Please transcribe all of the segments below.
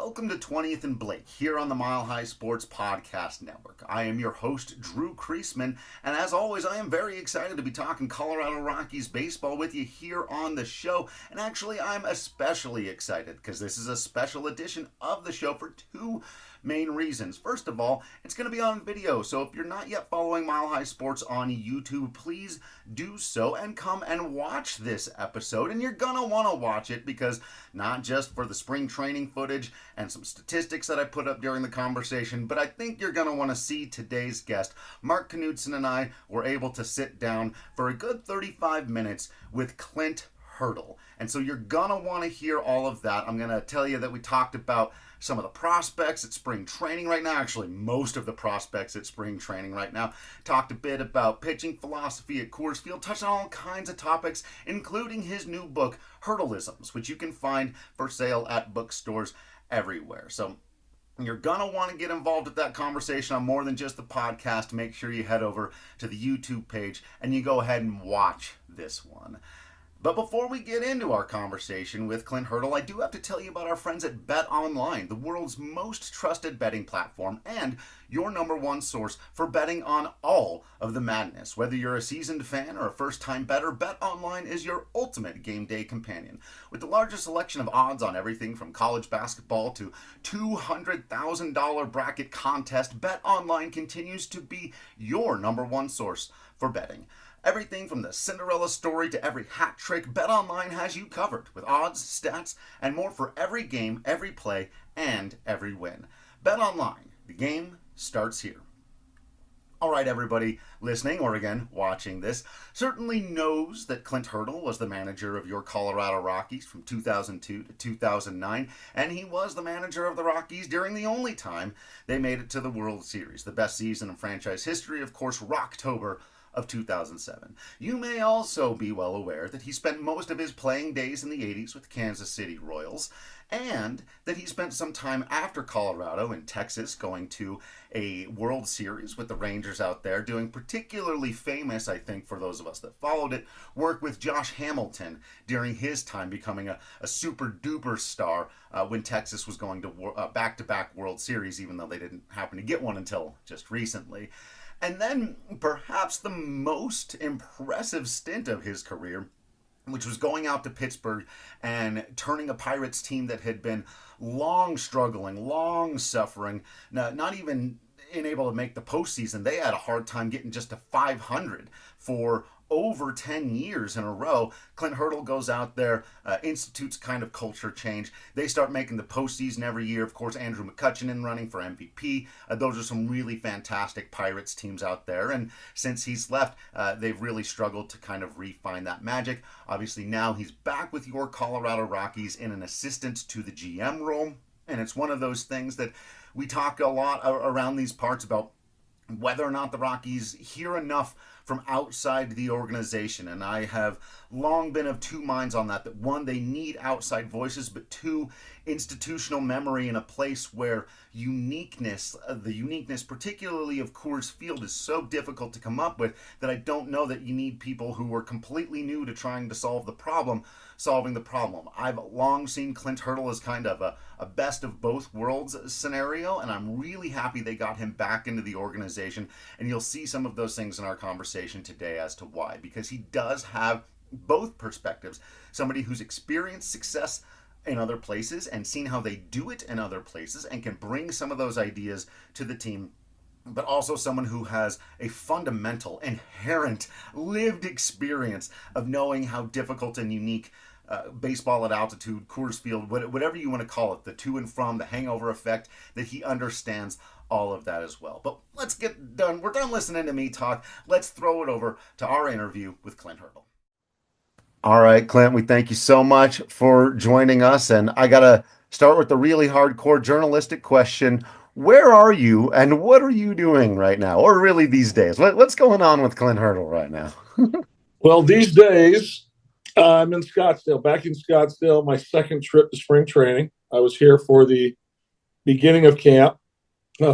welcome to 20th and Blake here on the Mile High Sports Podcast Network. I am your host, Drew Creasman, and as always, I am very excited to be talking Colorado Rockies baseball with you here on the show. And actually, I'm especially excited because this is a special edition of the show for two main reasons. First of all, it's going to be on video, so if you're not yet following Mile High Sports on YouTube, please do so and come and watch this episode. And you're going to want to watch it because not just for the spring training footage and some statistics that I put up during the conversation, but I think you're going to want to see today's guest. Mark Knudson and I were able to sit down for a good 35 minutes with Clint Hurdle. And so you're going to want to hear all of that. I'm going to tell you that we talked about some of the prospects at spring training right now, actually most of the prospects at spring training right now. Talked a bit about pitching philosophy at Coors Field, touched on all kinds of topics, including his new book, Hurdle-isms, which you can find for sale at bookstores everywhere. So you're going to want to get involved with that conversation on more than just the podcast. Make sure you head over to the YouTube page and you go ahead and watch this one. But before we get into our conversation with Clint Hurdle, I do have to tell you about our friends at Bet Online, the world's most trusted betting platform and your number one source for betting on all of the madness. Whether you're a seasoned fan or a first-time bettor, Bet Online is your ultimate game day companion. With the largest selection of odds on everything from college basketball to $200,000 bracket contest, Bet Online continues to be your number one source for betting. Everything from the Cinderella story to every hat trick, BetOnline has you covered with odds, stats, and more for every game, every play, and every win. BetOnline, the game starts here. All right, everybody listening or again watching this certainly knows that Clint Hurdle was the manager of your Colorado Rockies from 2002 to 2009, and he was the manager of the Rockies during the only time they made it to the World Series, the best season in franchise history, of course, Rocktober of 2007. You may also be well aware that he spent most of his playing days in the 80s with the Kansas City Royals, and that he spent some time after Colorado in Texas going to a World Series with the Rangers out there, doing particularly famous, I think, for those of us that followed it, work with Josh Hamilton during his time becoming a super duper star when Texas was going to back-to-back World Series, even though they didn't happen to get one until just recently. And then perhaps the most impressive stint of his career, which was going out to Pittsburgh and turning a Pirates team that had been long struggling, long suffering, not even able to make the postseason. They had a hard time getting just to 500 for over 10 years in a row. Clint Hurdle goes out there, institutes kind of culture change. They start making the postseason every year. Of course, Andrew McCutcheon running for MVP. Those are some really fantastic Pirates teams out there. And since he's left, they've really struggled to kind of refine that magic. Obviously, now he's back with your Colorado Rockies in an assistant to the GM role. And it's one of those things that we talk a lot around these parts about whether or not the Rockies hear enough from outside the organization. And I have long been of two minds on that one, they need outside voices, but two, institutional memory in a place where the uniqueness particularly of Coors Field is so difficult to come up with that I don't know that you need people who are completely new to trying to solving the problem. I've long seen Clint Hurdle as kind of a best of both worlds scenario, and I'm really happy they got him back into the organization, and you'll see some of those things in our conversation today as to why, because he does have both perspectives. Somebody who's experienced success in other places and seen how they do it in other places and can bring some of those ideas to the team, but also someone who has a fundamental, inherent, lived experience of knowing how difficult and unique baseball at altitude, Coors Field, whatever you want to call it, the to and from, the hangover effect, that he understands all of that as well. But let's get done. We're done listening to me talk. Let's throw it over to our interview with Clint Hurdle. All right, Clint, we thank you so much for joining us. And I got to start with the really hardcore journalistic question. Where are you and what are you doing right now? Or really these days? What's going on with Clint Hurdle right now? Well, these days, I'm in Scottsdale, back in Scottsdale, my second trip to spring training. I was here for the beginning of camp,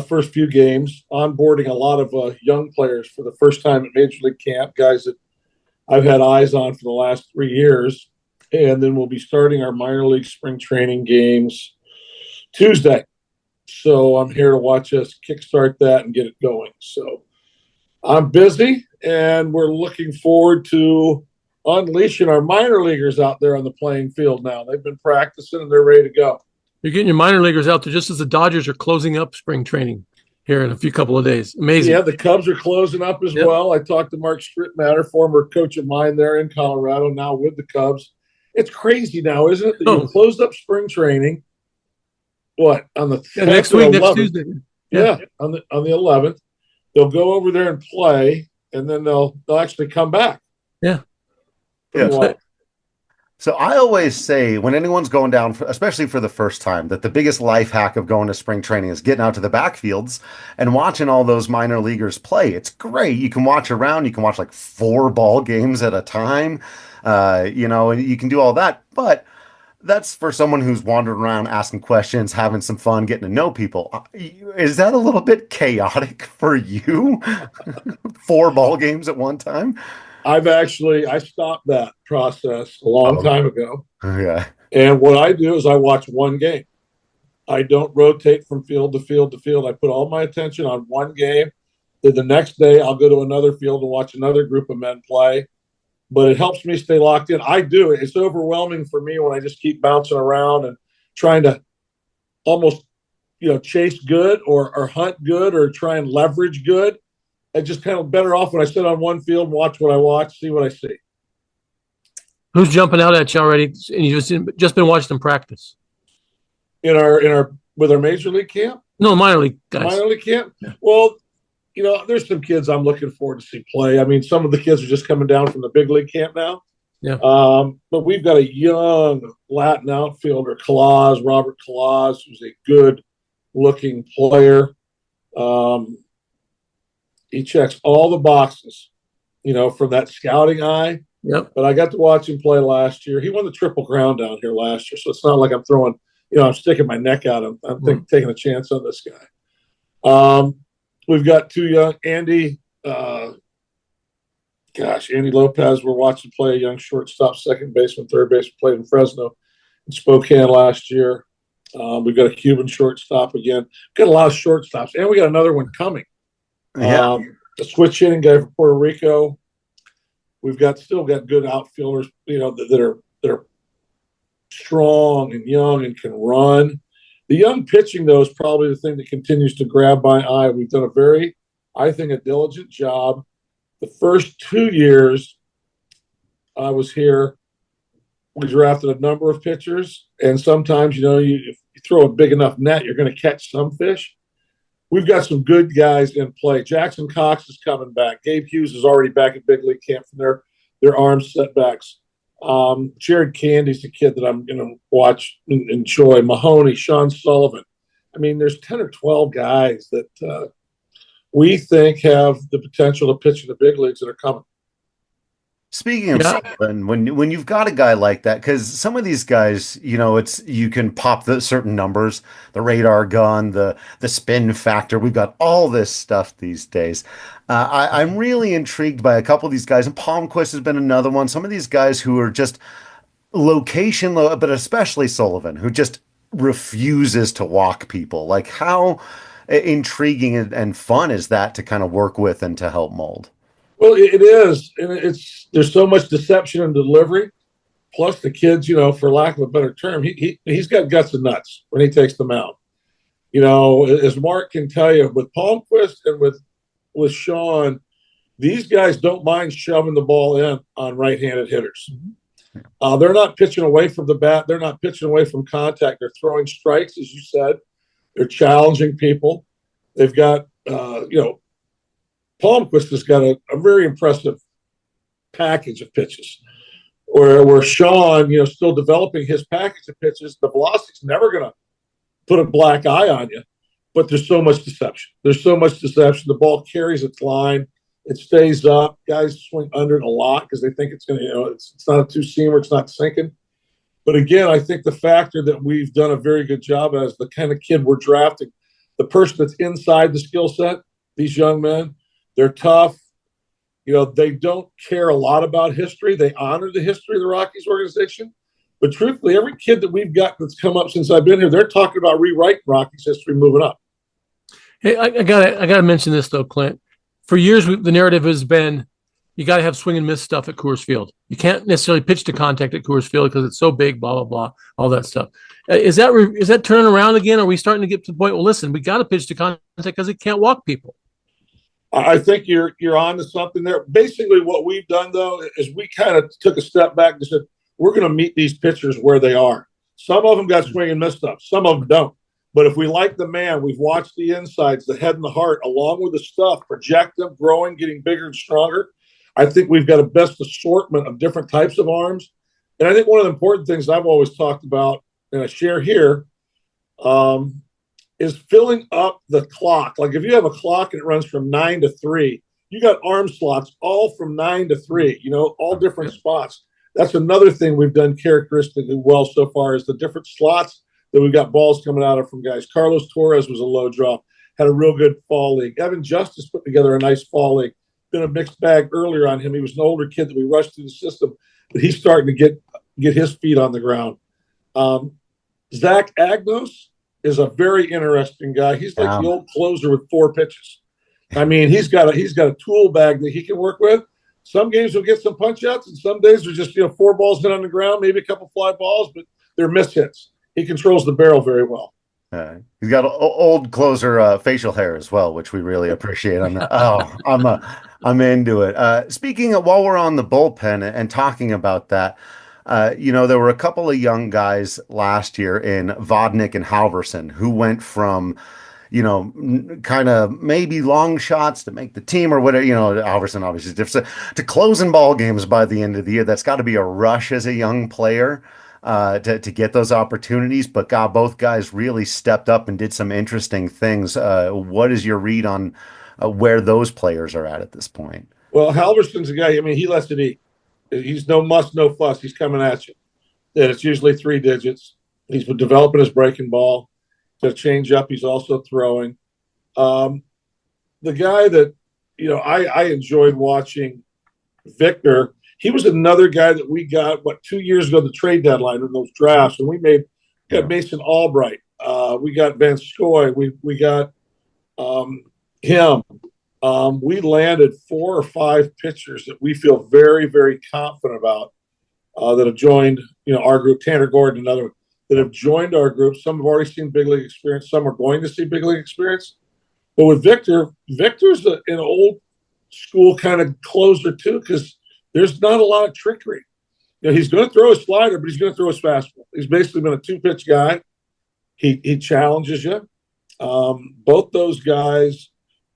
first few games, onboarding a lot of young players for the first time at Major League Camp, guys that I've had eyes on for the last 3 years. And then we'll be starting our minor league spring training games Tuesday. So I'm here to watch us kickstart that and get it going. So I'm busy, and we're looking forward to unleashing our minor leaguers out there on the playing field now. They've been practicing, and they're ready to go. You're getting your minor leaguers out there just as the Dodgers are closing up spring training here in a couple of days. Amazing. Yeah, the Cubs are closing up as well. I talked to Mark Strittmatter, former coach of mine there in Colorado, now with the Cubs. It's crazy now, isn't it? That you closed up spring training. What, on the next week, next Tuesday? Yeah, on the 11th, they'll go over there and play, and then they'll actually come back. Yeah. Yeah. So I always say when anyone's going down, especially for the first time, that the biggest life hack of going to spring training is getting out to the backfields and watching all those minor leaguers play. It's great. You can watch around. You can watch like 4 ball games at a time, and you can do all that. But that's for someone who's wandering around asking questions, having some fun, getting to know people. Is that a little bit chaotic for you? 4 ball games at one time? I stopped that process a long time ago. Yeah. And what I do is I watch one game. I don't rotate from field to field to field. I put all my attention on one game. Then the next day I'll go to another field to watch another group of men play. But it helps me stay locked in. I do. It's overwhelming for me when I just keep bouncing around and trying to almost, chase good or hunt good or try and leverage good. I just kind of better off when I sit on one field and watch what I watch, see what I see. Who's jumping out at you already? And you just been watching them practice with our major league camp? No, minor league guys. Minor league camp? Yeah. Well, there's some kids I'm looking forward to see play. I mean, some of the kids are just coming down from the big league camp now. Yeah. But we've got a young Latin outfielder, Robert Claus, who's a good-looking player. He checks all the boxes, from that scouting eye. Yep. But I got to watch him play last year. He won the Triple Crown down here last year, so it's not like I'm throwing, I'm sticking my neck out. I'm taking a chance on this guy. We've got 2 young Andy Lopez. We're watching play, a young shortstop, second baseman, third baseman, played in Fresno and Spokane last year. We've got a Cuban shortstop again. We've got a lot of shortstops, and we got another one coming. Yeah. A switch hitting guy from Puerto Rico. We've still got good outfielders, that are strong and young and can run. The young pitching, though, is probably the thing that continues to grab my eye. We've done a diligent job. The first 2 years I was here, we drafted a number of pitchers, and sometimes, if you throw a big enough net, you're going to catch some fish. We've got some good guys in play. Jackson Cox is coming back. Gabe Hughes is already back at big league camp from their arm setbacks. Jared Candy's a kid that I'm going to watch and enjoy. Mahoney, Sean Sullivan. I mean, there's 10 or 12 guys that we think have the potential to pitch in the big leagues that are coming. Speaking of Sullivan, when you've got a guy like that, because some of these guys, you can pop the certain numbers, the radar gun, the spin factor. We've got all this stuff these days. I'm really intrigued by a couple of these guys, and Palmquist has been another one. Some of these guys who are just location, but especially Sullivan, who just refuses to walk people. Like, how intriguing and fun is that to kind of work with and to help mold? Well, it is, and there's so much deception in delivery. Plus, the kids, for lack of a better term, he's got guts and nuts when he takes them out. As Mark can tell you, with Palmquist and with Sean, these guys don't mind shoving the ball in on right-handed hitters. They're not pitching away from the bat. They're not pitching away from contact. They're throwing strikes, as you said. They're challenging people. They've got, Palmquist has got a very impressive package of pitches. Where Sean, still developing his package of pitches, the velocity's never going to put a black eye on you, but there's so much deception. The ball carries its line. It stays up. Guys swing under it a lot because they think it's going to, it's not a two-seamer. It's not sinking. But again, I think the factor that we've done a very good job as the kind of kid we're drafting, the person that's inside the skill set, these young men, they're tough. They don't care a lot about history. They honor the history of the Rockies organization, But truthfully, every kid that we've got that's come up since I've been here, they're talking about rewriting Rockies history, moving up. Hey, I gotta mention this though, Clint. For years, the narrative has been you got to have swing and miss stuff at Coors Field. You can't necessarily pitch to contact at Coors Field because it's so big, blah blah blah, all that stuff. Is that turning around again? Are we starting to get to the point? Well, listen, we got to pitch to contact because it can't walk people. I think you're on to something there. Basically, what we've done though is we kind of took a step back and said we're going to meet these pitchers where they are. Some of them got swing and miss stuff. Some of them don't. But if we like the man, we've watched the insides, the head and the heart, along with the stuff, project them, growing, getting bigger and stronger. I think we've got a best assortment of different types of arms. And I think one of the important things I've always talked about, and I share here, is filling up the clock. Like if you have a clock and it runs from 9 to 3, you got arm slots all from 9 to 3, all different spots. That's another thing we've done characteristically well so far is the different slots that we've got balls coming out of from guys. Carlos Torres was a low drop, had a real good fall league. Evan Justice put together a nice fall league. Been a mixed bag earlier on him. He was an older kid that we rushed through the system, but he's starting to get his feet on the ground. Zach Agnos is a very interesting guy. He's like the old closer with 4 pitches. I mean, he's got a tool bag that he can work with. Some games will get some punch outs, and some days are just 4 balls hit on the ground, maybe a couple fly balls, but they're missed hits. He controls the barrel very well. He's got old closer facial hair as well, which we really appreciate on that. Oh, I'm into it. Speaking of, while we're on the bullpen and talking about that, there were a couple of young guys last year in Vodnik and Halverson who went from, kind of maybe long shots to make the team or whatever, Halverson obviously is different, to closing ball games by the end of the year. That's got to be a rush as a young player. To get those opportunities, but God, both guys really stepped up and did some interesting things. What is your read on where those players are at this point? Well, Halverson's a guy, he lets it eat. He's no muss, no fuss. He's coming at you. And it's usually 3 digits. He's been developing his breaking ball. To change up, he's also throwing. The guy that, I enjoyed watching, Victor. He was another guy that we got, 2 years ago, the trade deadline in those drafts, and we got Mason Albright. We got Van Scoy. We got him. We landed 4 or 5 pitchers that we feel very, very confident about that have joined, our group. Tanner Gordon, another one, that have joined our group. Some have already seen big league experience. Some are going to see big league experience. But with Victor's an old school kind of closer too, because there's not a lot of trickery. He's going to throw a slider, but he's going to throw his fastball. He's basically been a 2-pitch guy. He challenges you. Both those guys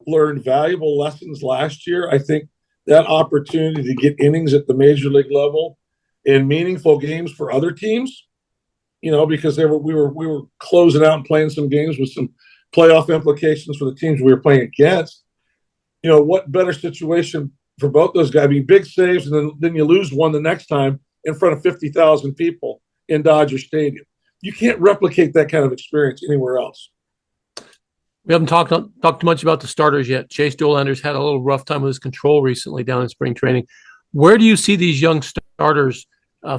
learned valuable lessons last year. I think that opportunity to get innings at the major league level in meaningful games for other teams, because we were closing out and playing some games with some playoff implications for the teams we were playing against. What better situation for both those guys? Big saves, and then you lose one the next time in front of 50,000 people in Dodger Stadium. You can't replicate that kind of experience anywhere else. We haven't talked too much about the starters yet. Chase Dolander's had a little rough time with his control recently down in spring training. Where do you see these young starters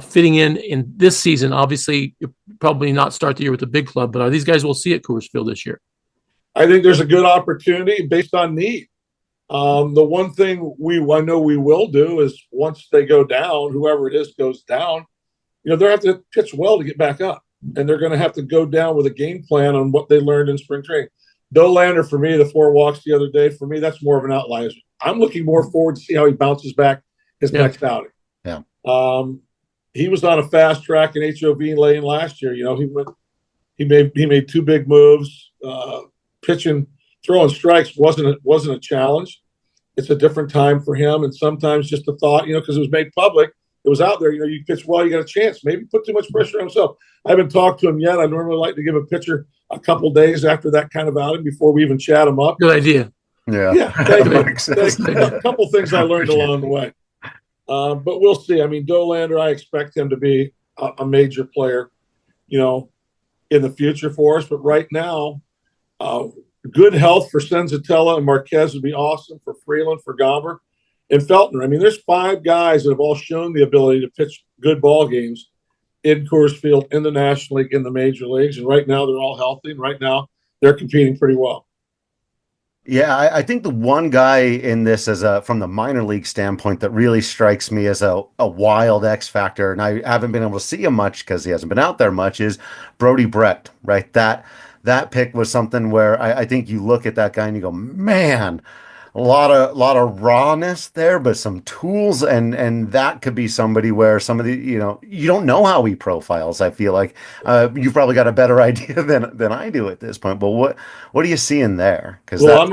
fitting in this season? Obviously, you'll probably not start the year with the big club, but are these guys we'll see at Coors Field this year? I think there's a good opportunity based on need. The one thing I know we will do is once they go down, whoever it is goes down, they're going to have to pitch well to get back up. And they're going to have to go down with a game plan on what they learned in spring training. Dolander, for me, the 4 walks the other day, for me, that's more of an outlier. I'm looking more forward to see how he bounces back his next outing. Yeah. He was on a fast track in HOV lane last year. He made 2 big moves. Pitching, throwing strikes wasn't a challenge. It's a different time for him, and sometimes just a thought, because it was made public. It was out there. You pitch well, you got a chance. Maybe put too much pressure on himself. I haven't talked to him yet. I normally like to give a pitcher a couple days after that kind of outing before we even chat him up. Good idea. Yeah. A couple things I learned along the way. But we'll see. Dolander, I expect him to be a major player, in the future for us. But right now, good health for Senzatella and Marquez would be awesome, for Freeland, for Gomber, and Feltner. There's 5 guys that have all shown the ability to pitch good ball games in Coors Field, in the National League, in the major leagues. And right now they're all healthy. And right now they're competing pretty well. Yeah, I think the one guy in this from the minor league standpoint that really strikes me as a wild X factor, and I haven't been able to see him much because he hasn't been out there much, is Brody Brett, right? That pick was something where I think you look at that guy and you go, man, a lot of rawness there, but some tools, and that could be somebody where some of the, you don't know how he profiles. I feel like you've probably got a better idea than I do at this point. But what are you seeing there? Well, I'm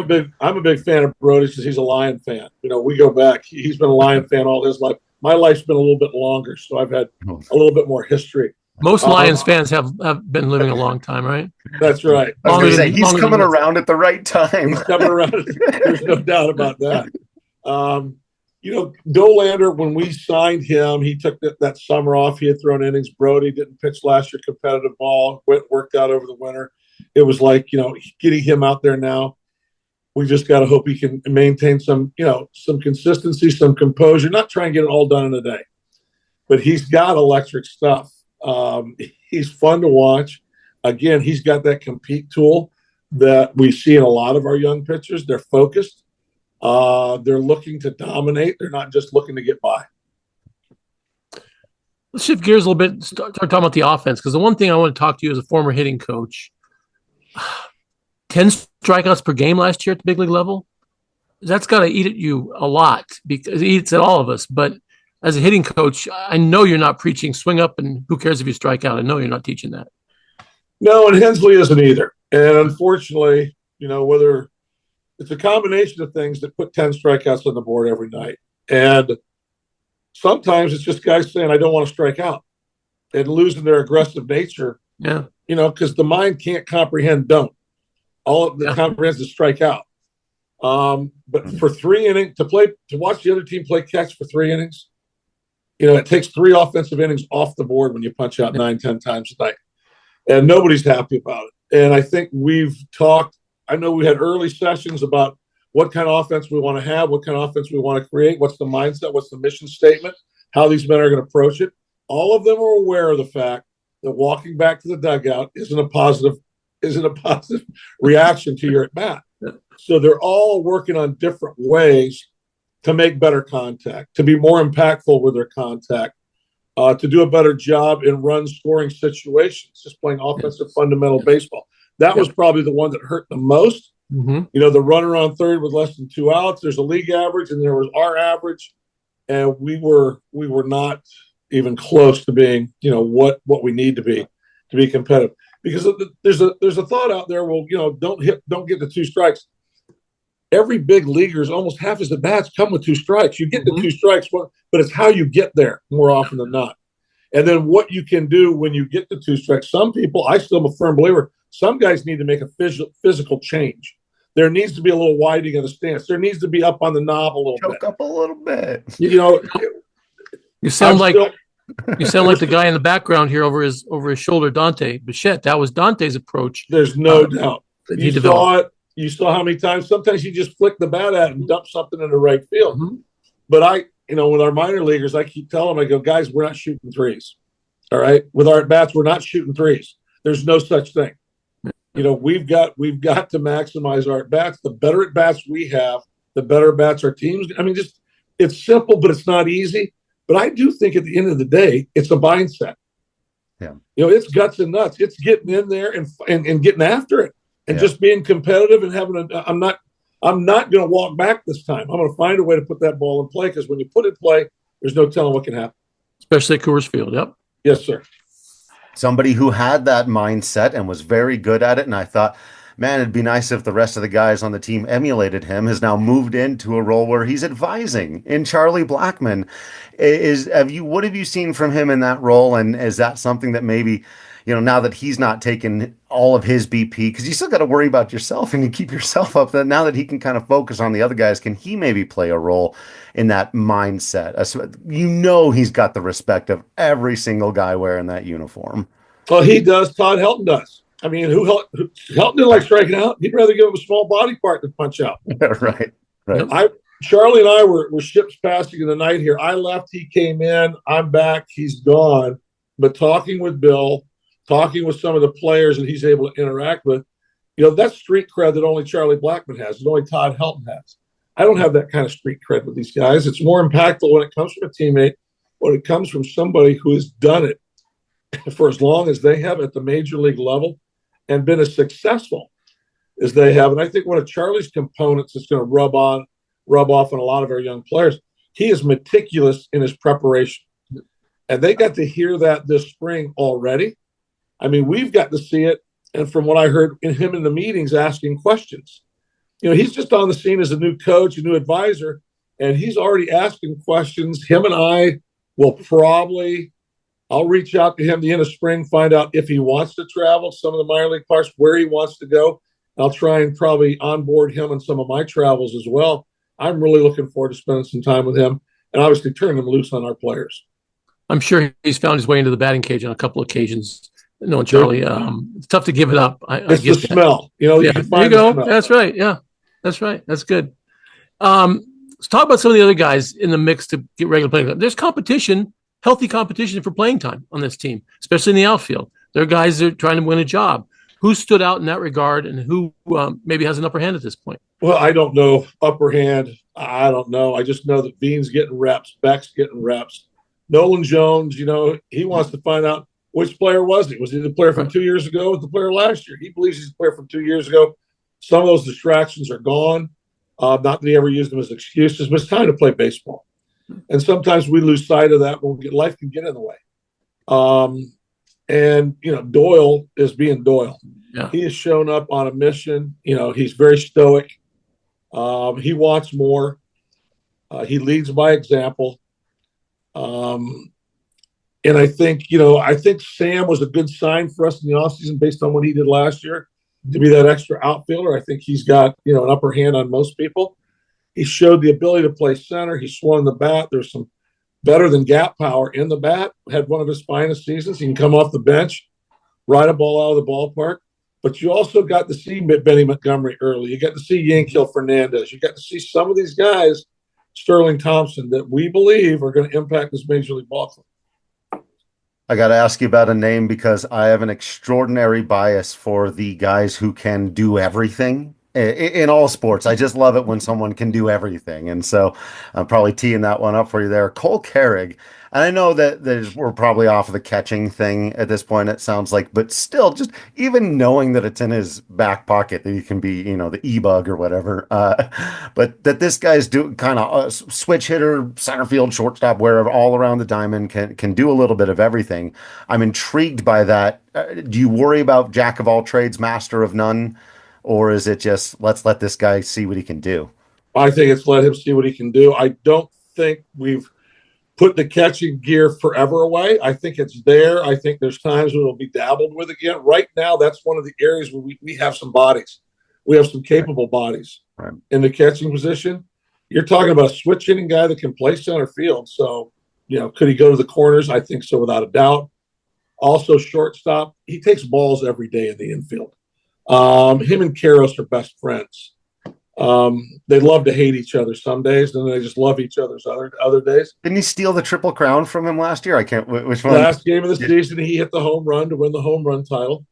a big fan of Brody because he's a Lion fan. We go back. He's been a Lion fan all his life. My life's been a little bit longer, so I've had a little bit more history. Most Lions fans have been living a long time, right? That's right. I was going to say, he's coming around at the right time. He's coming around. There's no doubt about that. Dolander, when we signed him, he took that summer off. He had thrown innings. Brody didn't pitch last year, competitive ball, worked out over the winter. It was like, getting him out there now. We just got to hope he can maintain some consistency, some composure, not try and get it all done in a day. But he's got electric stuff. He's fun to watch. Again, he's got that compete tool that we see in a lot of our young pitchers. They're focused. They're looking to dominate. They're not just looking to get by. Let's shift gears a little bit, start talking about the offense, because the one thing I want to talk to you as a former hitting coach, 10 strikeouts per game last year at the big league level, that's got to eat at you a lot, because it eats at all of us. But as a hitting coach, I know you're not preaching swing up and who cares if you strike out. I know you're not teaching that. No, and Hensley isn't either. And unfortunately, whether it's a combination of things that put 10 strikeouts on the board every night. And sometimes it's just guys saying, I don't want to strike out, and losing their aggressive nature. Yeah. Because the mind can't comprehend don't. All of the comprehends is strike out. But for 3 innings, to watch the other team play catch for 3 innings, it takes 3 offensive innings off the board when you punch out 9-10 times a night. And nobody's happy about it. And I think we've talked, I know we had early sessions about what kind of offense we want to have, what kind of offense we want to create, what's the mindset, what's the mission statement, how these men are going to approach it. All of them are aware of the fact that walking back to the dugout isn't a positive reaction to your at bat. So they're all working on different ways to make better contact, to be more impactful with their contact, to do a better job in run scoring situations, just playing offensive fundamental baseball. That was probably the one that hurt the most. Mm-hmm. The runner on third with less than 2 outs. There's a league average, and there was our average, and we were not even close to being, what we need to be competitive. Because there's a thought out there. Well, don't get the 2 strikes. Every big leaguer's almost half his at bats come with 2 strikes. You get the 2 strikes, but it's how you get there more often than not. And then what you can do when you get the 2 strikes. Some people, I still am a firm believer, some guys need to make a physical change. There needs to be a little widening of the stance. There needs to be up on the knob a little bit. Choke up a little bit. You sound like the guy in the background here over his shoulder, Dante Bichette. That was Dante's approach. There's no doubt. You saw it. You saw how many times. Sometimes you just flick the bat at it and dump something into right field. Mm-hmm. But with our minor leaguers, I keep telling them, I go, guys, we're not shooting threes. All right, with our at bats, we're not shooting threes. There's no such thing. We've got to maximize our at bats. The better at bats we have, the better at bats our teams. I mean, just it's simple, but it's not easy. But I do think at the end of the day, it's a mindset. Yeah. It's guts and nuts. It's getting in there and getting after it. And just being competitive and having I'm not going to walk back this time. I'm going to find a way to put that ball in play, because when you put it in play, there's no telling what can happen. Especially at Coors Field. Yep. Yes, sir. Somebody who had that mindset and was very good at it. And I thought, man, it'd be nice if the rest of the guys on the team emulated him, has now moved into a role where he's advising in Charlie Blackmon. What have you seen from him in that role? And is that something that maybe, now that he's not taking all of his BP, because you still got to worry about yourself and you keep yourself up, that now that he can kind of focus on the other guys, can he maybe play a role in that mindset? He's got the respect of every single guy wearing that uniform. Well, he does. Todd Helton does. I mean, Helton didn't like striking out. He'd rather give him a small body part than punch out. Right. Charlie and I were ships passing in the night here. I left. He came in. I'm back. He's gone. but talking with Bill, talking with some of the players that he's able to interact with, that's street cred that only Charlie Blackmon has, that only Todd Helton has. I don't have that kind of street cred with these guys. It's more impactful when it comes from a teammate, when it comes from somebody who has done it for as long as they have at the major league level and been as successful as they have. And I think one of Charlie's components is going to rub off on a lot of our young players. He is meticulous in his preparation. And they got to hear that this spring already. I mean, we've got to see it. And from what I heard in him in the meetings asking questions, he's just on the scene as a new coach, a new advisor, and he's already asking questions. Him and I will I'll reach out to him the end of spring, find out if he wants to travel, some of the minor league parks, where he wants to go. I'll try and probably onboard him on some of my travels as well. I'm really looking forward to spending some time with him and obviously turning him loose on our players. I'm sure he's found his way into the batting cage on a couple of occasions. No, Charlie, it's tough to give it up. It's the smell. You can find there you go. That's right. Yeah, that's right. That's good. Let's talk about some of the other guys in the mix to get regular playing time. There's competition, healthy competition for playing time on this team, especially in the outfield. There are guys that are trying to win a job. Who stood out in that regard and who maybe has an upper hand at this point? Well, I don't know. Upper hand, I don't know. I just know that Bean's getting reps, Beck's getting reps. Nolan Jones, he wants to find out which player was he. Was he the player from 2 years ago? Was the player last year? He believes he's the player from 2 years ago. Some of those distractions are gone. Not that he ever used them as excuses, but it's time to play baseball. And sometimes we lose sight of that when life can get in the way. And Doyle is being Doyle. Yeah. He has shown up on a mission. He's very stoic. He wants more. He leads by example. And I think Sam was a good sign for us in the offseason based on what he did last year to be that extra outfielder. I think he's got, an upper hand on most people. He showed the ability to play center. He swung the bat. There's some better than gap power in the bat. Had one of his finest seasons. He can come off the bench, ride a ball out of the ballpark. But you also got to see Benny Montgomery early. You got to see Yankiel Fernandez. You got to see some of these guys, Sterling Thompson, that we believe are going to impact this Major League Ball club. I got to ask you about a name because I have an extraordinary bias for the guys who can do everything in all sports. I just love it when someone can do everything. And so I'm probably teeing that one up for you there. Cole Carrig. And I know that we're probably off of the catching thing at this point, it sounds like, but still, just even knowing that it's in his back pocket, that he can be, the e-bug or whatever, but that this guy's kind of switch hitter, center field, shortstop, wherever, all around the diamond, can do a little bit of everything. I'm intrigued by that. Do you worry about jack of all trades, master of none, or is it just let's let this guy see what he can do? I think it's let him see what he can do. I don't think we've put the catching gear forever away. I think it's there. I think there's times when it'll be dabbled with again. Right now, that's one of the areas where we have some bodies. We have some capable bodies in the catching position. You're talking about a switch hitting guy that can play center field. So, could he go to the corners? I think so, without a doubt. Also, shortstop. He takes balls every day in the infield. Him and Karros are best friends. They love to hate each other some days, and they just love each other's other days. Didn't he steal the Triple Crown from him last year? I can't. Which one? Last game of the season, he hit the home run to win the home run title.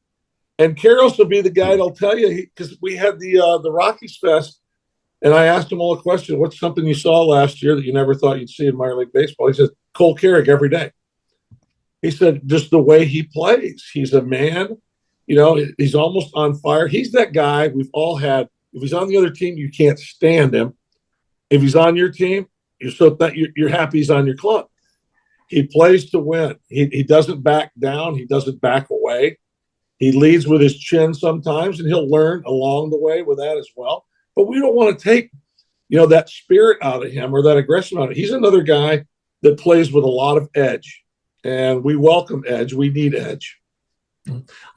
And Karros will be the guy that'll tell you, because we had the Rockies Fest, and I asked him all a question. What's something you saw last year that you never thought you'd see in minor league baseball? He said, Cole Carrig every day. He said, just the way he plays. He's a man. He's almost on fire. He's that guy we've all had. If he's on the other team, you can't stand him. If he's on your team, you're happy he's on your club. He plays to win. He doesn't back down. He doesn't back away. He leads with his chin sometimes, and he'll learn along the way with that as well. But we don't want to take, that spirit out of him or that aggression out of him. He's another guy that plays with a lot of edge, and we welcome edge. We need edge.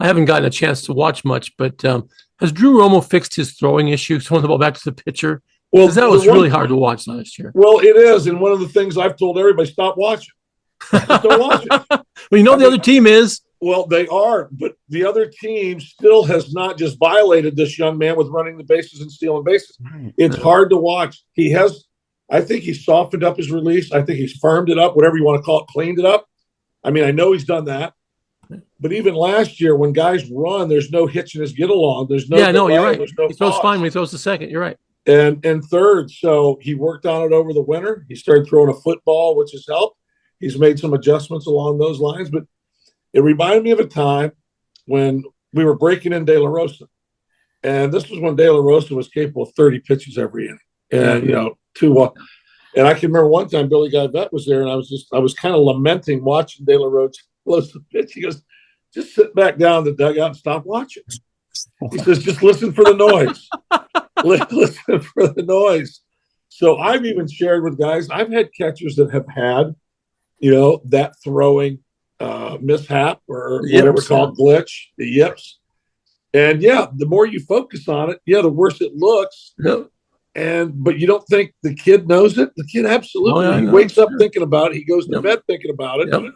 I haven't gotten a chance to watch much, but has Drew Romo fixed his throwing issue? Throwing the ball back to the pitcher? Well, that was really hard to watch last year. Well, it is. And one of the things I've told everybody, stop watching. Just don't watch it. Well, the other team is. Well, they are. But the other team still has not just violated this young man with running the bases and stealing bases. Right. It's hard to watch. I think he's softened up his release. I think he's firmed it up, whatever you want to call it, cleaned it up. I mean, I know he's done that, but even last year when guys run, there's no hitch in his get along. There's no you're right. There's no He throws pause. fine when he throws the second. You're right. And third, so he worked on it over the winter. He started throwing a football, which has helped. He's made some adjustments along those lines, but it reminded me of a time when we were breaking in De La Rosa. And this was when De La Rosa was capable of 30 pitches every inning. And, and I can remember one time Billy Guy Vet was there, and I was kind of lamenting watching De La Rosa pitch. He goes, just sit back down in the dugout and stop watching. He says, just listen for the noise. Listen for the noise. So I've even shared with guys, I've had catchers that have had, that throwing mishap or whatever called glitch, the yips. And the more you focus on it, the worse it looks. Yep. But you don't think the kid knows it? The kid absolutely. He wakes up thinking about it. He goes to bed thinking about it. Yep.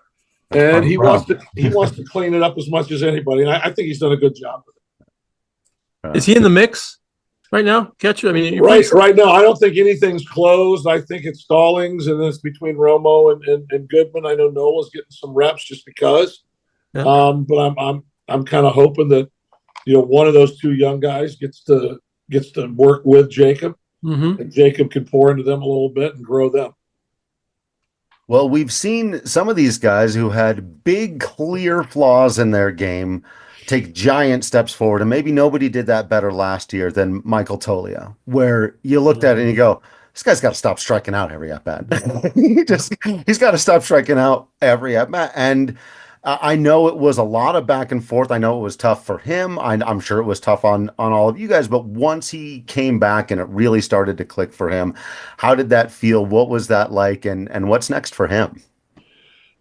And he wants to clean it up as much as anybody. And I think he's done a good job with it. Is he in the mix right now, catcher? I mean, right now, I don't think anything's closed. I think it's Stallings, and it's between Romo and Goodman. I know Nola's getting some reps just because. Yeah. But I'm kind of hoping that one of those two young guys gets to work with Jacob, and Jacob can pour into them a little bit and grow them. Well, we've seen some of these guys who had big, clear flaws in their game take giant steps forward, and maybe nobody did that better last year than Michael Toglia, where you looked at it and you go, this guy's got to stop striking out every at-bat. He's got to stop striking out every at-bat. And I know it was a lot of back and forth. I know it was tough for him. I'm sure it was tough on all of you guys, but once he came back and it really started to click for him, how did that feel? What was that like? And what's next for him?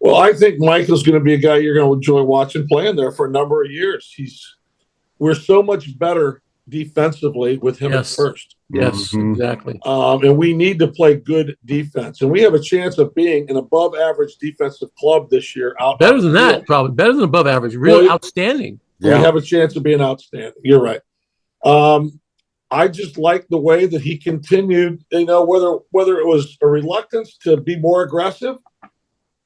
Well, I think Michael's going to be a guy you're going to enjoy watching playing there for a number of years. We're so much better defensively with him at first. Yes, exactly. And we need to play good defense. And we have a chance of being an above average defensive club this year. Better than that, probably. Better than above average. Really outstanding. We have a chance of being outstanding. You're right. I just like the way that he continued, whether it was a reluctance to be more aggressive,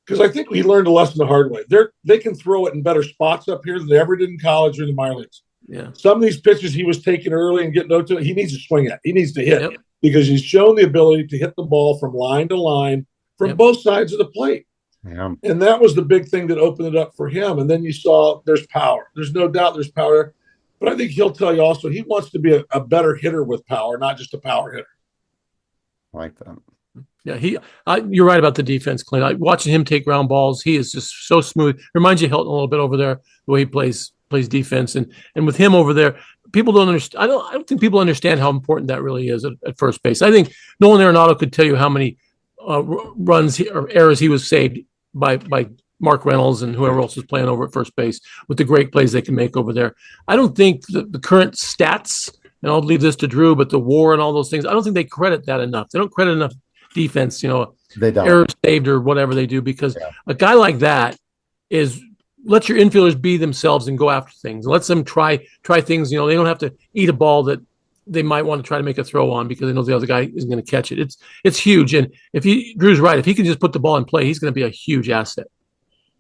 because I think we learned a lesson the hard way. They can throw it in better spots up here than they ever did in college or in the minor leagues. Yeah. Some of these pitches he was taking early and getting no to it, he needs to swing at. He needs to hit because he's shown the ability to hit the ball from line to line from both sides of the plate. Yeah. And that was the big thing that opened it up for him. And then you saw there's power. There's no doubt there's power. But I think he'll tell you also he wants to be a better hitter with power, not just a power hitter. I like that. Yeah, you're right about the defense, Clint. Watching him take ground balls, he is just so smooth. Reminds you of Hilton a little bit over there, the way he plays defense, and with him over there, people don't understand. I don't think people understand how important that really is at first base. I think Nolan Arenado could tell you how many runs or errors he was saved by Mark Reynolds and whoever else was playing over at first base with the great plays they can make over there. I don't think the current stats, and I'll leave this to Drew, but the WAR and all those things, I don't think they credit that enough. They don't credit enough defense, they don't. Errors saved or whatever they do, because a guy like that lets your infielders be themselves and go after things. Lets them try things. They don't have to eat a ball that they might want to try to make a throw on because they know the other guy isn't going to catch it. It's huge. And Drew's right, if he can just put the ball in play, he's going to be a huge asset.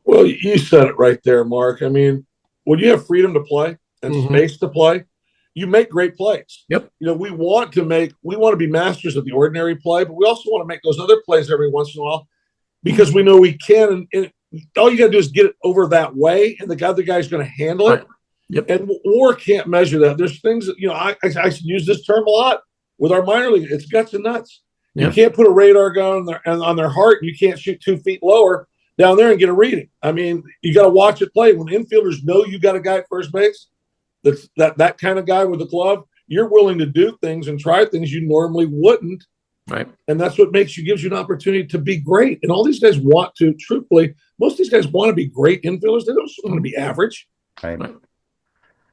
Well, you said it right there, Mark. I mean, when you have freedom to play and space to play, you make great plays. Yep. We want to be masters of the ordinary play, but we also want to make those other plays every once in a while because we know we can. And all you got to do is get it over that way, and the other guy's going to handle it. Right. Yep. And WAR can't measure that. There's things that, I use this term a lot with our minor league. It's guts and nuts. Yep. You can't put a radar gun on their heart, and you can't shoot 2 feet lower down there and get a reading. I mean, you got to watch it play. When infielders know you got a guy at first base, that's that kind of guy with a glove, you're willing to do things and try things you normally wouldn't. Right. And that's what gives you an opportunity to be great. And all these guys want to, truthfully, most of these guys want to be great infielders. They don't want to be average. Right.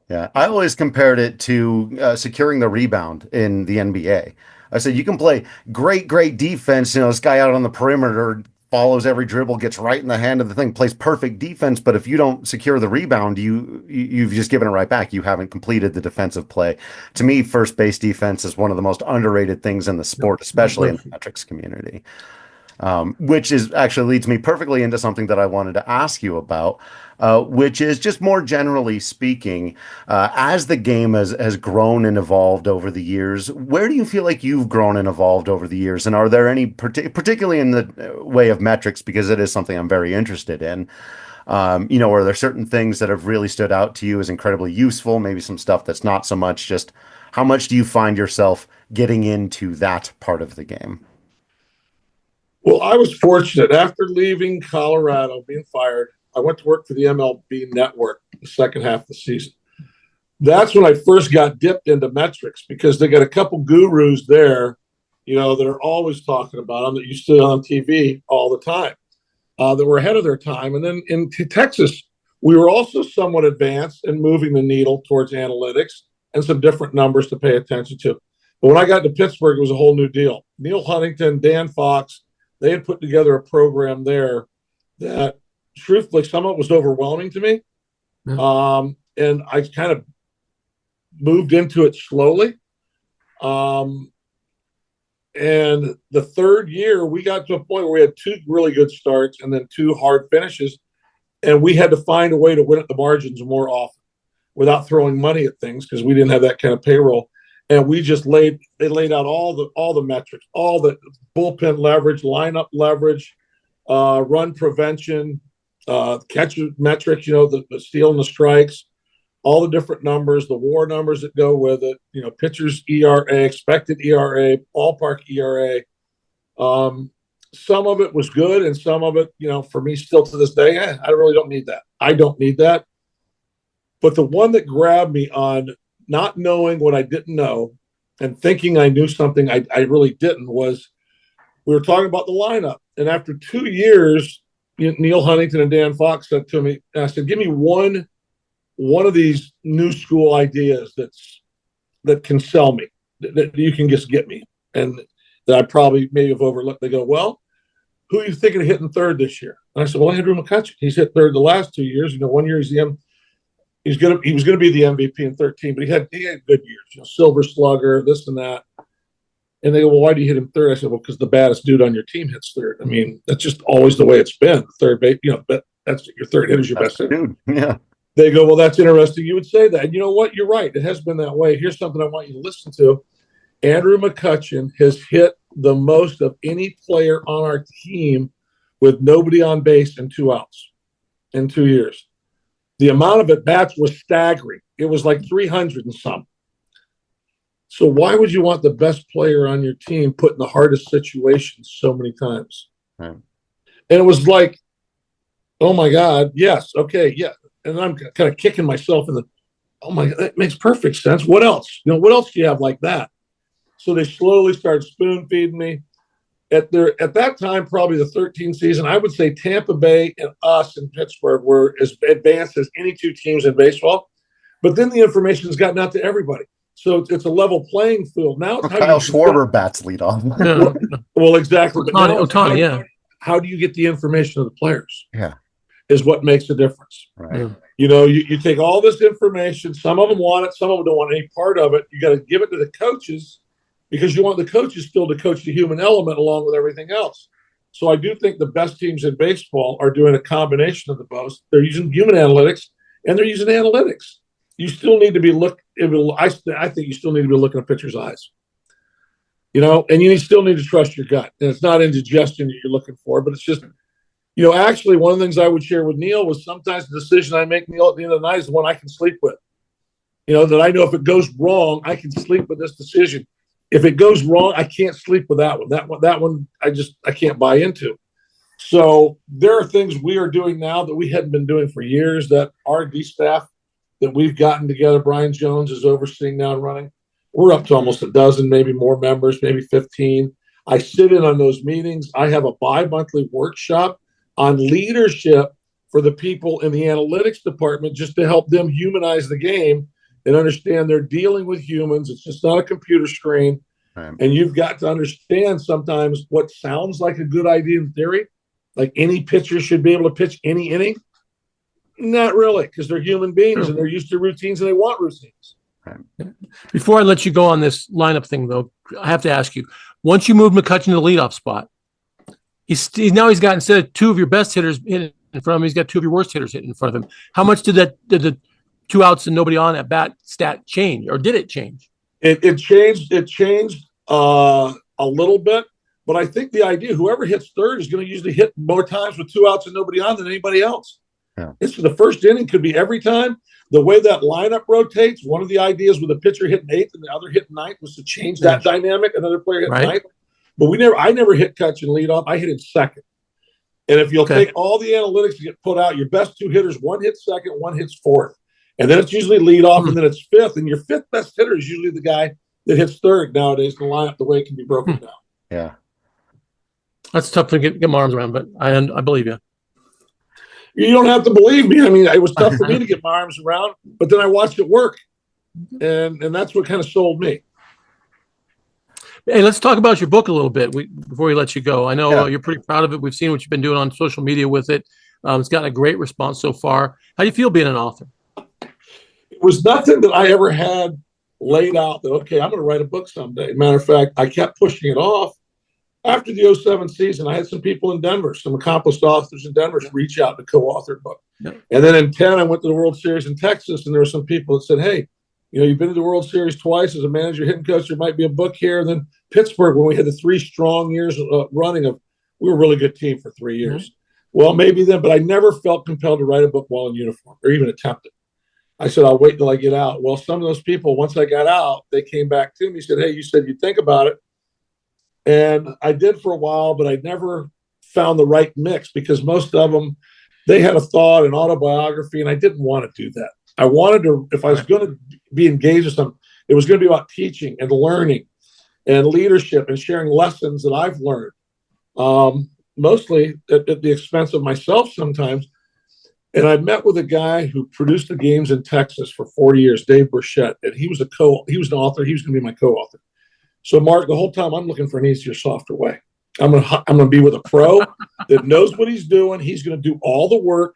Yeah. I always compared it to securing the rebound in the NBA. I said, you can play great defense. This guy out on the perimeter follows every dribble, gets right in the hand of the thing, plays perfect defense. But if you don't secure the rebound, you've just given it right back. You haven't completed the defensive play. To me, first base defense is one of the most underrated things in the sport, especially in the metrics community. which is actually leads me perfectly into something that I wanted to ask you about, which is just more generally speaking, as the game has grown and evolved over the years, where do you feel like you've grown and evolved over the years? And are there any, particularly in the way of metrics, because it is something I'm very interested in, are there certain things that have really stood out to you as incredibly useful, maybe some stuff that's not so much? Just how much do you find yourself getting into that part of the game? Well, I was fortunate. After leaving Colorado, being fired, I went to work for the MLB Network the second half of the season. That's when I first got dipped into metrics because they got a couple gurus there, that are always talking about them that you see on TV all the time, that were ahead of their time. And then in Texas, we were also somewhat advanced in moving the needle towards analytics and some different numbers to pay attention to. But when I got to Pittsburgh, it was a whole new deal. Neil Huntington, Dan Fox, they had put together a program there that, truthfully, some of it was overwhelming to me. And I kind of moved into it slowly. And the third year, we got to a point where we had two really good starts and then two hard finishes. And we had to find a way to win at the margins more often without throwing money at things because we didn't have that kind of payroll. And we just laid out all the metrics, all the bullpen leverage, lineup leverage, run prevention, catcher metrics, the steal and the strikes, all the different numbers, the WAR numbers that go with it, pitchers ERA, expected ERA, ballpark ERA. Some of it was good, and some of it, for me still to this day, I really don't need that. I don't need that. But the one that grabbed me on not knowing what I didn't know and thinking I knew something I really didn't was we were talking about the lineup. And after 2 years, Neil Huntington and Dan Fox said to me, and I said, give me one of these new school ideas that can sell me, that you can just get me, and that I probably may have overlooked. They go, well, who are you thinking of hitting third this year? And I said, well, Andrew McCutchen. He's hit third the last 2 years. 1 year he was going to be the MVP in 13, but he had good years, silver slugger, this and that. And they go, well, why do you hit him third? I said, well, because the baddest dude on your team hits third. I mean, that's just always the way it's been. Third base, but that's your third hitter's your best hitter. Yeah. They go, well, that's interesting. You would say that. And you know what? You're right. It has been that way. Here's something I want you to listen to. Andrew McCutchen has hit the most of any player on our team with nobody on base and 2 outs in 2 years. The amount of at-bats was staggering. It was like 300 and some. So why would you want the best player on your team put in the hardest situations so many times? Right. And it was like, oh, my God, yes, okay, yeah. And I'm kind of kicking myself in the, oh, my God, that makes perfect sense. What else? What else do you have like that? So they slowly started spoon-feeding me. At that time, probably the 13th season, I would say Tampa Bay and us in Pittsburgh were as advanced as any two teams in baseball. But then the information has gotten out to everybody. So it's a level playing field. Now it's Kyle Schwarber bats lead off. Well, exactly. Ohtani, yeah. How do you get the information of the players? Yeah. Is what makes a difference. Right. You take all this information. Some of them want it. Some of them don't want any part of it. You got to give it to the coaches, because you want the coaches still to coach the human element along with everything else. So I do think the best teams in baseball are doing a combination of the both. They're using human analytics and they're using analytics. You still need to be I think you still need to be looking at pitchers' eyes. And you still need to trust your gut. And it's not indigestion that you're looking for, but it's just, actually one of the things I would share with Neil was sometimes the decision I make, Neil, at the end of the night is the one I can sleep with. That I know if it goes wrong, I can sleep with this decision. If it goes wrong, I can't sleep with that one. That one, I can't buy into. So there are things we are doing now that we hadn't been doing for years, that R&D staff that we've gotten together, Brian Jones is overseeing now and running. We're up to almost a dozen, maybe more members, maybe 15. I sit in on those meetings. I have a bi-monthly workshop on leadership for the people in the analytics department, just to help them humanize the game and understand they're dealing with humans. It's just not a computer screen. Right. And you've got to understand sometimes what sounds like a good idea in theory, like any pitcher should be able to pitch any inning. Not really, because they're human beings and they're used to routines and they want routines. Right. Before I let you go on this lineup thing, though, I have to ask you, once you moved McCutchen to the leadoff spot, he's got, instead of two of your best hitters hitting in front of him, he's got two of your worst hitters hitting in front of him. How much did the 2 outs and nobody on at bat stat change, or did it change? It changed. It changed a little bit, but I think the idea, whoever hits third is going to usually hit more times with 2 outs and nobody on than anybody else. Yeah. It's the first inning could be every time. The way that lineup rotates, one of the ideas with a pitcher hitting 8th and the other hitting 9th was to change that dynamic. Another player hitting 9th. But I never hit catch and lead off. I hit in second. And if you'll take all the analytics to get put out, your best 2 hitters, one hits second, one hits fourth. And then it's usually lead off, and then it's fifth. And your 5th best hitter is usually the guy that hits third nowadays in the lineup, the way it can be broken down. Yeah. That's tough to get my arms around, but I believe you. You don't have to believe me. I mean, it was tough for me to get my arms around, but then I watched it work. And that's what kind of sold me. Hey, let's talk about your book a little bit before we let you go. I know you're pretty proud of it. We've seen what you've been doing on social media with it. It's gotten a great response so far. How do you feel being an author? It was nothing that I ever had laid out that, okay, I'm going to write a book someday. Matter of fact, I kept pushing it off. After the 2007 season, I had some people in Denver, some accomplished authors in Denver, to reach out to co-author a book. Yep. And then in 2010, I went to the World Series in Texas, and there were some people that said, hey, you've been to the World Series twice as a manager, hitting coach, there might be a book here. And then Pittsburgh, when we had the 3 strong years running of, we were a really good team for 3 years. Mm-hmm. Well, maybe then, but I never felt compelled to write a book while in uniform or even attempt it. I said, I'll wait till I get out. Well, some of those people, once I got out, they came back to me, said, hey, you said you'd think about it. And I did for a while, but I never found the right mix, because most of them, they had a thought, an autobiography, and I didn't want to do that. I wanted to, if I was going to be engaged with something, it was going to be about teaching and learning and leadership and sharing lessons that I've learned, mostly at the expense of myself sometimes. And I met with a guy who produced the games in Texas for 40 years, Dave Burchett, and he was an author. He was going to be my co-author. So, Mark, the whole time I'm looking for an easier, softer way. I'm going to be with a pro that knows what he's doing. He's going to do all the work,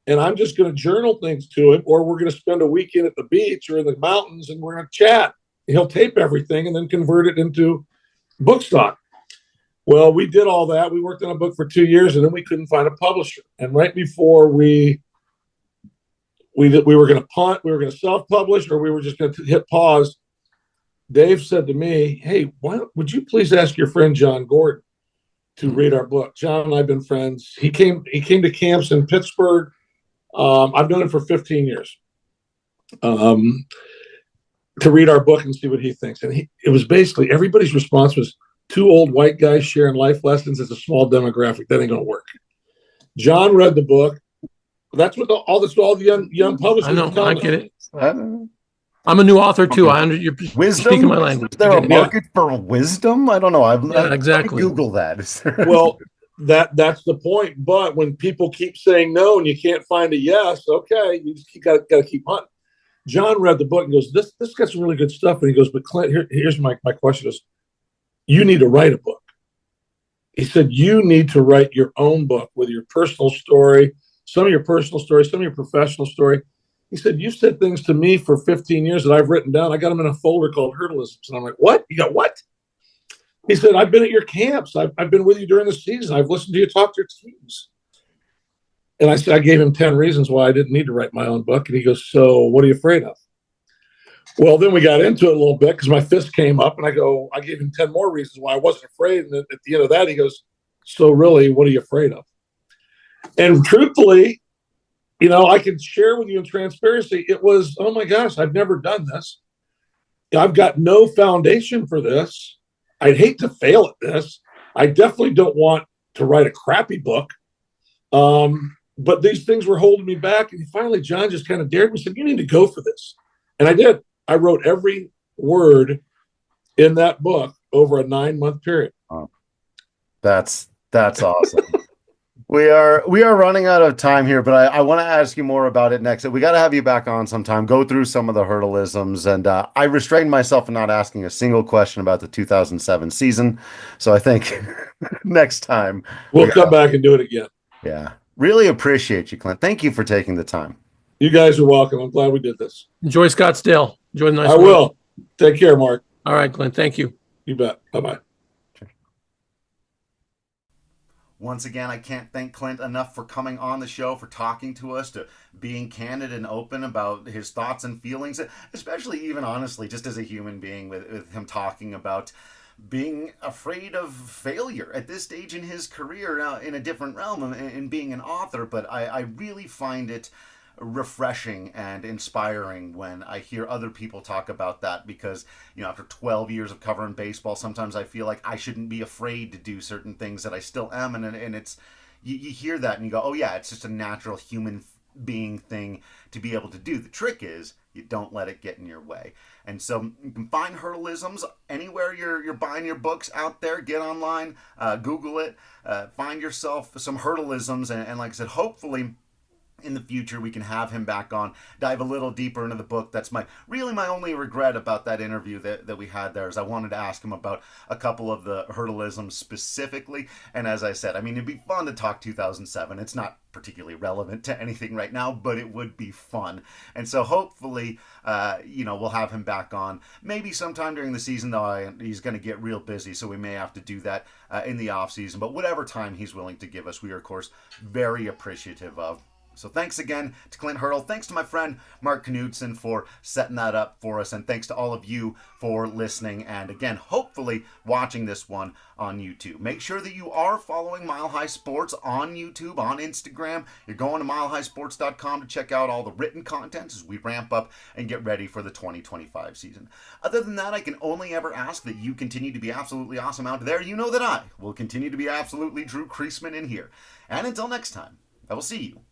and I'm just going to journal things to him, or we're going to spend a weekend at the beach or in the mountains, and we're going to chat. He'll tape everything and then convert it into book stock. Well, we did all that. We worked on a book for 2 years, and then we couldn't find a publisher. And right before we were going to punt, we were going to self-publish, or we were just going to hit pause, Dave said to me, hey, would you please ask your friend John Gordon to read our book? John and I have been friends. He came to camps in Pittsburgh. I've known him for 15 years. To read our book and see what he thinks. And it was basically, everybody's response was, 2 old white guys sharing life lessons is a small demographic. That ain't going to work. John read the book. That's what all the young publishers. I know. I get it. I'm a new author too. Okay. You're wisdom? speaking my language. Is there a market for wisdom? I don't know. Exactly. Google that. Well, that's the point. But when people keep saying no and you can't find a yes, okay, you got to keep hunting. John read the book and goes, this got some really good stuff. And he goes, but Clint, here's my question is, you need to write a book. He said, you need to write your own book with your personal story, some of your personal story, some of your professional story. He said, you've said things to me for 15 years that I've written down. I got them in a folder called Hurdle-isms. And I'm like, what? You got what? He said, I've been at your camps. I've been with you during the season. I've listened to you talk to your teams. And I said, I gave him 10 reasons why I didn't need to write my own book. And he goes, so what are you afraid of? Well, then we got into it a little bit because my fist came up, and I gave him 10 more reasons why I wasn't afraid. And at the end of that, he goes, so really, what are you afraid of? And truthfully, I can share with you in transparency, it was, oh my gosh, I've never done this. I've got no foundation for this. I'd hate to fail at this. I definitely don't want to write a crappy book. But these things were holding me back. And finally, John just kind of dared me, said, you need to go for this. And I did. I wrote every word in that book over a 9-month period. Oh, that's awesome. We are running out of time here, but I want to ask you more about it next. We got to have you back on sometime, go through some of the Hurdle-isms. And I restrained myself from not asking a single question about the 2007 season. So I think next time we'll come back and do it again. Yeah. Really appreciate you, Clint. Thank you for taking the time. You guys are welcome. I'm glad we did this. Enjoy Scottsdale. Enjoy the nice I will. Take care, Mark. All right, Clint. Thank you. You bet. Bye-bye. Once again, I can't thank Clint enough for coming on the show, for talking to us, to being candid and open about his thoughts and feelings, especially even honestly, just as a human being, with him talking about being afraid of failure at this stage in his career, in a different realm, in being an author. But I really find it refreshing and inspiring when I hear other people talk about that, because after 12 years of covering baseball, sometimes I feel like I shouldn't be afraid to do certain things that I still am, and it's you hear that and you go, oh yeah, it's just a natural human being thing to be able to do. The trick is you don't let it get in your way. And so you can find Hurdle-isms anywhere you're buying your books out there. Get online, Google it, find yourself some Hurdle-isms, and like I said, hopefully in the future we can have him back on, dive a little deeper into the book. That's my only regret about that interview that we had there, is I wanted to ask him about a couple of the Hurdle-isms specifically. And as I said, I mean, it'd be fun to talk 2007. It's not particularly relevant to anything right now, but it would be fun. And so hopefully, we'll have him back on maybe sometime during the season, though he's going to get real busy, so we may have to do that in the off season. But whatever time he's willing to give us, we are of course very appreciative of. So thanks again to Clint Hurdle. Thanks to my friend Mark Knudson for setting that up for us. And thanks to all of you for listening. And again, hopefully watching this one on YouTube. Make sure that you are following Mile High Sports on YouTube, on Instagram. You're going to milehighsports.com to check out all the written content as we ramp up and get ready for the 2025 season. Other than that, I can only ever ask that you continue to be absolutely awesome out there. You know that I will continue to be absolutely Drew Creasman in here. And until next time, I will see you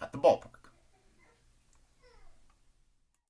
at the ballpark.